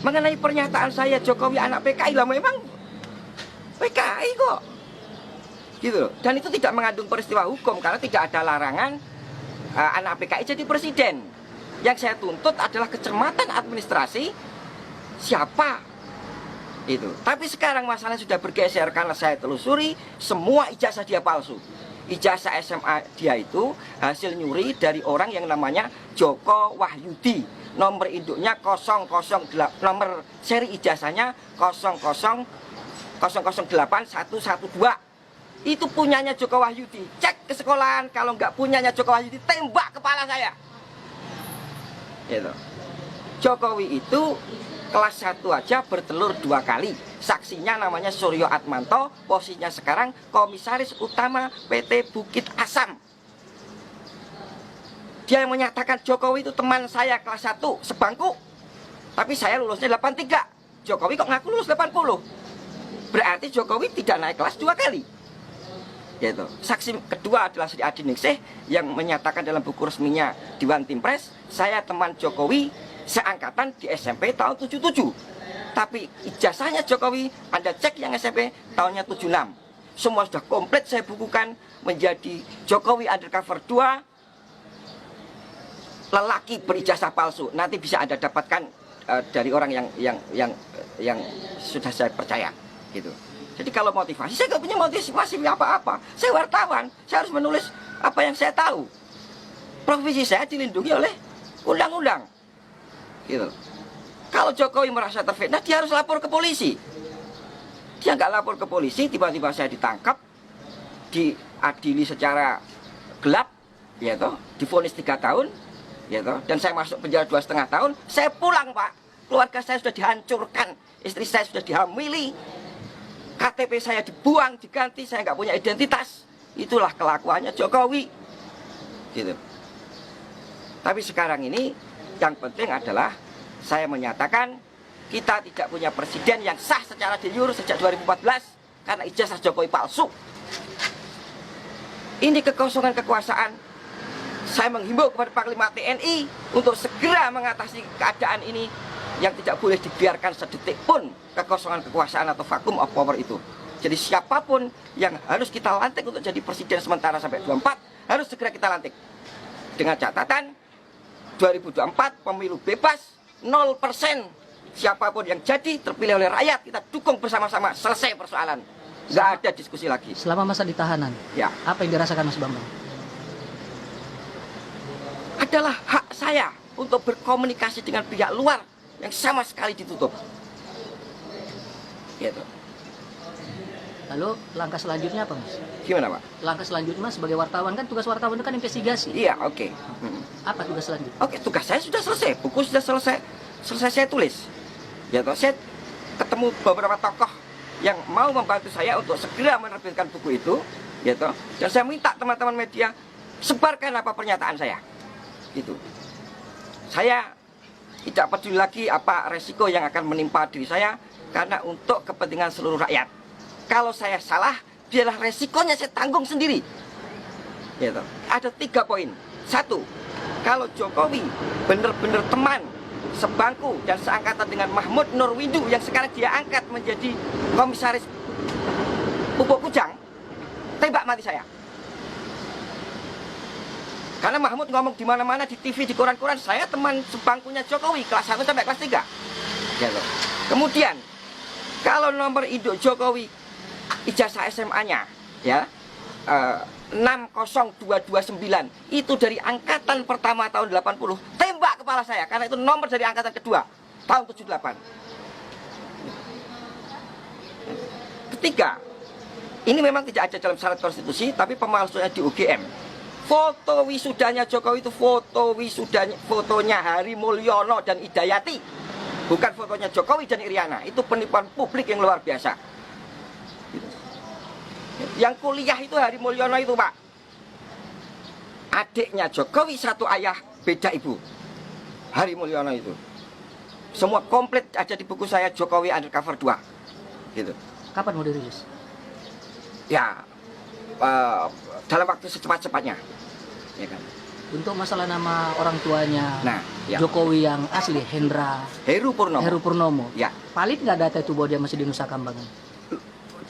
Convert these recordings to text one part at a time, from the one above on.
mengenai pernyataan saya Jokowi anak PKI lah, memang PKI kok gitu loh. Dan itu tidak mengandung peristiwa hukum karena tidak ada larangan anak PKI jadi presiden. Yang saya tuntut adalah kecermatan administrasi siapa itu. Tapi sekarang masalahnya sudah bergeser karena saya telusuri semua ijazah dia palsu. Ijazah SMA dia itu hasil nyuri dari orang yang namanya Joko Wahyudi. Nomor induknya 008, nomor seri ijazahnya 0008112. Itu punyanya Joko Wahyudi. Cek ke sekolahan, kalau nggak punyanya Joko Wahyudi, tembak kepala saya. Gitu. Jokowi itu kelas 1 aja bertelur 2 kali. Saksinya namanya Suryo Atmanto, posisinya sekarang komisaris utama PT Bukit Asam. Dia yang menyatakan Jokowi itu teman saya kelas 1 sebangku, tapi saya lulusnya 83. Jokowi kok ngaku lulus 80. Berarti Jokowi tidak naik kelas 2 kali. Gitu. Saksi kedua adalah Sri Adi Ningsih yang menyatakan dalam buku resminya Dewan Timpres, saya teman Jokowi seangkatan di SMP tahun 77. Tapi ijazahnya Jokowi, Anda cek yang SMP tahunnya 76. Semua sudah komplit saya bukukan menjadi Jokowi undercover 2 lelaki berijazah palsu. Nanti bisa Anda dapatkan dari orang yang sudah saya percaya gitu. Jadi kalau motivasi, saya nggak punya motivasi apa-apa. Saya wartawan, saya harus menulis apa yang saya tahu. Profesi saya dilindungi oleh undang-undang gitu. Kalau Jokowi merasa terfitnah, dia harus lapor ke polisi. Dia nggak lapor ke polisi, tiba-tiba saya ditangkap, diadili secara gelap, ya toh, divonis 3 tahun, ya toh, dan saya masuk penjara 2,5 tahun. Saya pulang, Pak. Keluarga saya sudah dihancurkan, istri saya sudah dihamili, KTP saya dibuang, diganti, saya nggak punya identitas. Itulah kelakuannya Jokowi, gitu. Tapi sekarang ini yang penting adalah saya menyatakan kita tidak punya presiden yang sah secara de jure sejak 2014 karena ijazah Jokowi palsu. Ini kekosongan kekuasaan. Saya menghimbau kepada Panglima TNI untuk segera mengatasi keadaan ini yang tidak boleh dibiarkan sedetik pun kekosongan kekuasaan atau vakum of power itu. Jadi siapapun yang harus kita lantik untuk jadi presiden sementara sampai 24 harus segera kita lantik. Dengan catatan 2024 pemilu bebas 0%. Siapapun yang jadi terpilih oleh rakyat kita dukung bersama-sama, selesai persoalan. Nggak ada diskusi lagi. Selama masa di tahanan, ya, apa yang dirasakan Mas Bambang? Adalah hak saya untuk berkomunikasi dengan pihak luar yang sama sekali ditutup. Gitu. Lalu langkah selanjutnya apa, Mas? Gimana, Pak? Langkah selanjutnya Mas, sebagai wartawan kan tugas wartawan itu kan investigasi. Iya, oke. Apa tugas selanjutnya? Oke, tugas saya sudah selesai. Buku sudah selesai saya tulis. Ya toh, saya ketemu beberapa tokoh yang mau membantu saya untuk segera menerbitkan buku itu, ya toh. Dan saya minta teman-teman media sebarkan apa pernyataan saya. Gitu. Saya tidak peduli lagi apa resiko yang akan menimpa diri saya karena untuk kepentingan seluruh rakyat. Kalau saya salah, biarlah resikonya saya tanggung sendiri. Ya toh. Ada 3 poin. 1, kalau Jokowi benar-benar teman sebangku dan seangkatan dengan Mahmud Nurwindu yang sekarang dia angkat menjadi komisaris Pupuk Kujang, tembak mati saya. Karena Mahmud ngomong di mana-mana, di TV, di koran-koran, saya teman sebangkunya Jokowi kelas 1 sampai kelas 3. Ya loh. Kemudian kalau nomor induk Jokowi ijazah SMA-nya ya 60229 itu dari angkatan pertama tahun 80, tembak kepala saya karena itu nomor dari angkatan kedua tahun 78. Ketiga, ini memang tidak ada dalam syarat konstitusi tapi pemalsuannya di UGM. Foto wisudanya Jokowi itu fotonya Hari Mulyono dan Idayati, bukan fotonya Jokowi dan Iriana. Itu penipuan publik yang luar biasa. Yang kuliah itu Hari Mulyono itu, Pak, adiknya Jokowi satu ayah beda ibu. Hari Mulyono itu semua komplit ada di buku saya Jokowi Undercover 2 gitu. Kapan mau dirilis? Ya dalam waktu secepat-cepatnya ya kan. Untuk masalah nama orang tuanya Nah, ya. Jokowi yang asli, Heru Purnomo. Heru Purnomo. Ya. Valid nggak data itu bahwa dia masih di Nusa Kambangan?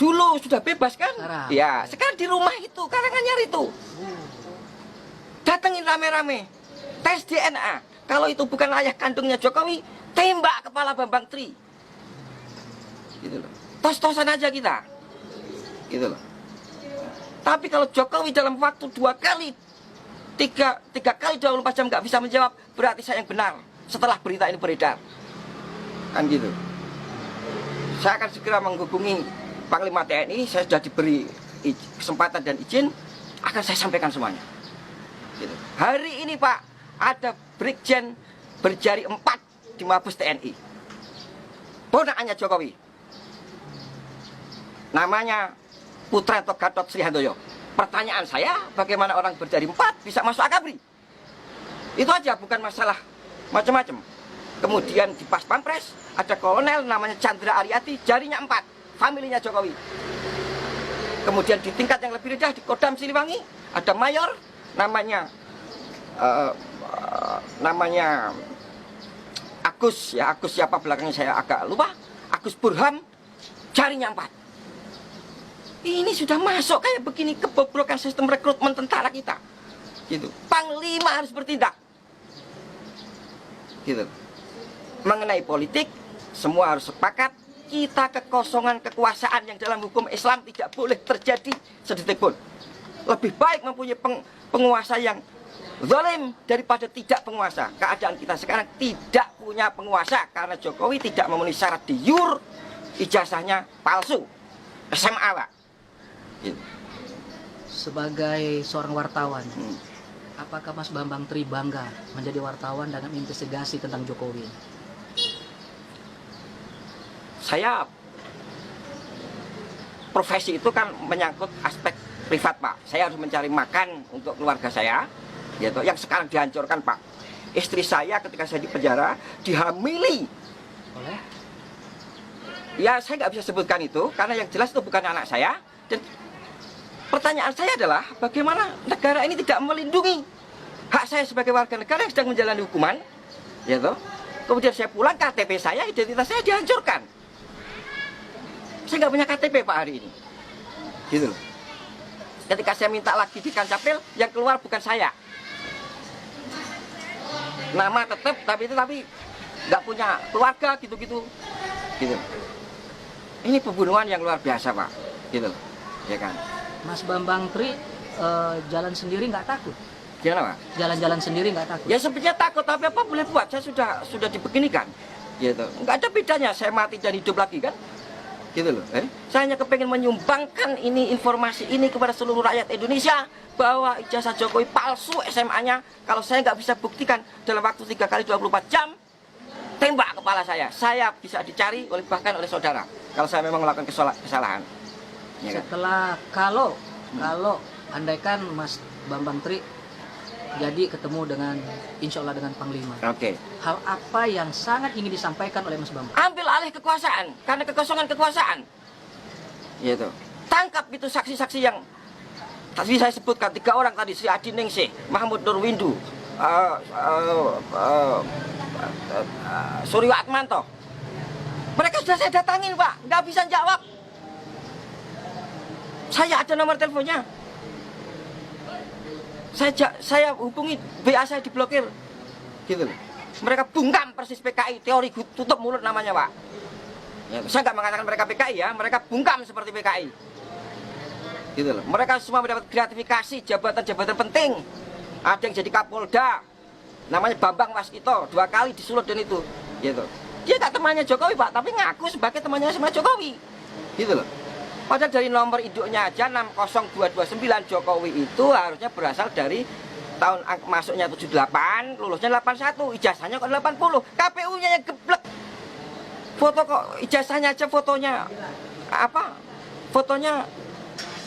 Dulu sudah bebas kan? Sekarang. Ya, sekarang di rumah itu, Karanganyar itu. Datengin rame-rame. Tes DNA. Kalau itu bukan ayah kandungnya Jokowi, tembak kepala Bambang Tri. Gitu loh. Tos-tosan aja kita. Gitu loh. Tapi kalau Jokowi dalam waktu 2 kali, 3 kali 24 jam nggak bisa menjawab, berarti saya yang benar setelah berita ini beredar. Kan gitu. Saya akan segera menghubungi Panglima TNI, saya sudah diberi kesempatan dan izin, akan saya sampaikan semuanya. Gitu. Hari ini Pak, ada Brigjen berjari 4 di Mabes TNI. Ponakannya Jokowi. Namanya Putranto Gatot Sri Handoyo. Pertanyaan saya, bagaimana orang berjari 4 bisa masuk Akabri? Itu aja, bukan masalah macam-macam. Kemudian di Pas Pampres ada kolonel namanya Chandra Ariati, jarinya 4, familinya Jokowi. Kemudian di tingkat yang lebih rendah di Kodam Siliwangi ada mayor namanya Agus, ya Agus siapa belakangnya saya agak lupa. Agus Burham, jarinya 4. Ini sudah masuk kayak begini, kebobrokan sistem rekrutmen tentara kita. Gitu. Panglima harus bertindak. Gitu. Mengenai politik, semua harus sepakat. Kita kekosongan kekuasaan yang dalam hukum Islam tidak boleh terjadi sedetik pun. Lebih baik mempunyai penguasa yang zalim daripada tidak penguasa. Keadaan kita sekarang tidak punya penguasa karena Jokowi tidak memenuhi syarat de jure, ijazahnya palsu, SMA Pak. Gitu. Sebagai seorang wartawan, apakah Mas Bambang Tri bangga menjadi wartawan dalam investigasi tentang Jokowi? Saya profesi itu kan menyangkut aspek privat Pak. Saya harus mencari makan untuk keluarga saya, gitu. Yang sekarang dihancurkan Pak. Istri saya ketika saya di penjara dihamili. Oleh? Ya saya nggak bisa sebutkan itu karena yang jelas itu bukan anak saya. Dan pertanyaan saya adalah bagaimana negara ini tidak melindungi hak saya sebagai warga negara yang sedang menjalani hukuman, gitu. Kemudian saya pulang, KTP saya, identitas saya dihancurkan. Saya nggak punya KTP Pak hari ini, gitu loh. Ketika saya minta lagi di Kancapil, yang keluar bukan saya. Nama tetap, tapi nggak punya keluarga, gitu-gitu. Gitu. Ini pembunuhan yang luar biasa Pak, gitu loh. Ya kan. Mas Bambang Tri jalan sendiri nggak takut? Gimana Pak? Jalan-jalan sendiri nggak takut? Ya sebenarnya takut, tapi apa boleh buat? Saya sudah dibeginikan, gitu. Nggak ada bedanya saya mati dan hidup lagi kan, gitu loh. Saya hanya kepengen menyumbangkan ini informasi ini kepada seluruh rakyat Indonesia bahwa ijazah Jokowi palsu SMA-nya. Kalau saya nggak bisa buktikan dalam waktu 3 kali 24 jam, tembak kepala saya bisa dicari bahkan oleh saudara kalau saya memang melakukan kesalahan. Ya kan? Setelah kalau andaikan Mas Bambang Tri jadi ketemu dengan insya Allah dengan Panglima, Oke. hal apa yang sangat ingin disampaikan oleh Mas Bambang? Ambil alih kekuasaan karena kekosongan kekuasaan. Gitu. Tangkap itu saksi-saksi yang tadi saya sebutkan 3 orang tadi, Sri Adi Ningsih, Mahmud Nurwindu, Suryo Atmanto. Mereka sudah saya datangin Pak, nggak bisa jawab. Saya ada nomor teleponnya. Saya hubungi, BA saya diblokir, gitu. Mereka bungkam persis PKI, teori tutup mulut namanya Pak. Ya, saya nggak mengatakan mereka PKI ya, mereka bungkam seperti PKI, gitu loh. Mereka semua mendapat gratifikasi jabatan-jabatan penting. Ada yang jadi Kapolda, namanya Bambang Waskito, 2 kali disulut dan itu, gitu. Dia tak temannya Jokowi Pak, tapi ngaku sebagai temannya sama Jokowi, gitu loh. Padahal dari nomor induknya aja 60229 Jokowi itu harusnya berasal dari tahun masuknya 78, lulusnya 81, ijazahnya kok 80, KPU-nya yang geblek. Foto kok ijazahnya aja fotonya apa? Fotonya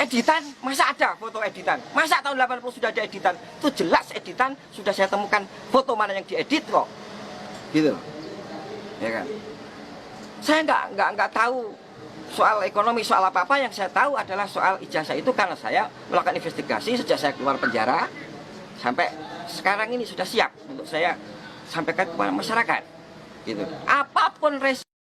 editan, masa ada foto editan? Masa tahun 80 sudah ada editan? Itu jelas editan, sudah saya temukan foto mana yang diedit kok. Gitu. Ya kan? Saya nggak tahu soal ekonomi, soal apa-apa. Yang saya tahu adalah soal ijazah itu karena saya melakukan investigasi sejak saya keluar penjara sampai sekarang ini sudah siap untuk saya sampaikan kepada masyarakat. Gitu. Apapun resiko